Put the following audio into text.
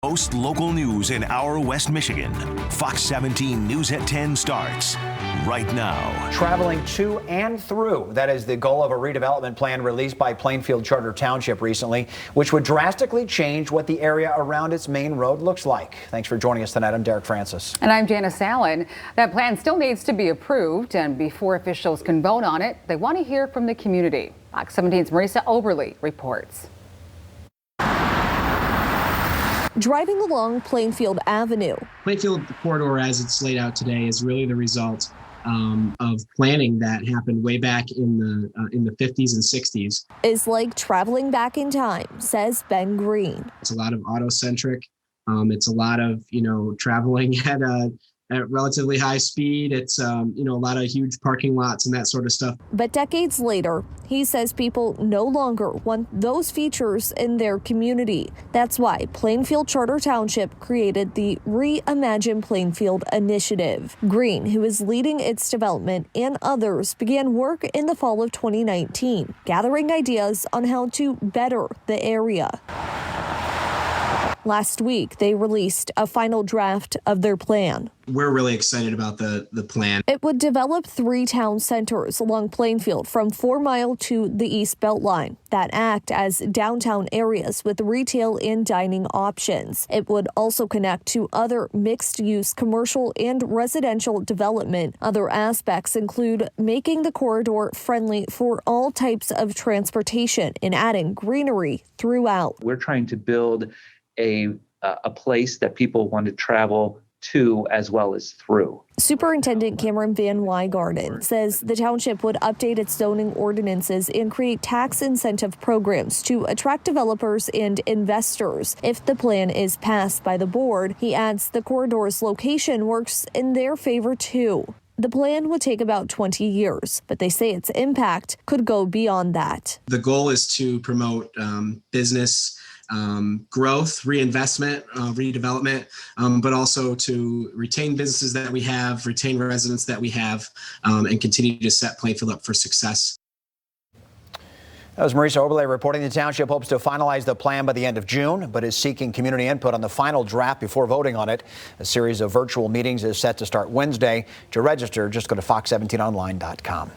Most local news in our West Michigan. Fox 17 News at 10 starts right now. Traveling to and through. That is the goal of a redevelopment plan released by Plainfield Charter Township recently, which would drastically change what the area around its main road looks like. Thanks for joining us tonight. I'm Derek Francis. And I'm Janice Allen. That plan still needs to be approved, and before officials can vote on it, they want to hear from the community. Fox 17's Marisa Oberle reports. Driving along Plainfield Avenue. Plainfield corridor, as it's laid out today, is really the result of planning that happened way back in the 50s and 60s. Is like traveling back in time, says Ben Greene. It's a lot of auto-centric. It's a lot of, traveling at relatively high speed. It's, a lot of huge parking lots and that sort of stuff. But decades later, he says people no longer want those features in their community. That's why Plainfield Charter Township created the Reimagine Plainfield initiative. GREENE, who is leading its development, and others began work in the fall of 2019, gathering ideas on how to better the area. Last week, they released a final draft of their plan. We're really excited about the plan. It would develop 3 town centers along Plainfield from 4 Mile to the East Beltline that act as downtown areas with retail and dining options. It would also connect to other mixed-use commercial and residential development. Other aspects include making the corridor friendly for all types of transportation and adding greenery throughout. We're trying to build a place that people want to travel to as well as through. Superintendent Cameron Van WYNDGARDEN says the township would update its zoning ordinances and create tax incentive programs to attract developers and investors. If the plan is passed by the board, he adds the corridor's location works in their favor too. The plan would take about 20 years, but they say its impact could go beyond that. The goal is to promote business growth, reinvestment, redevelopment, but also to retain businesses that we have, retain residents that we have, and continue to set Plainfield up for success. That was Marisa Oberle reporting. The township hopes to finalize the plan by the end of June, but is seeking community input on the final draft before voting on it. A series of virtual meetings is set to start Wednesday. To register, just go to fox17online.com.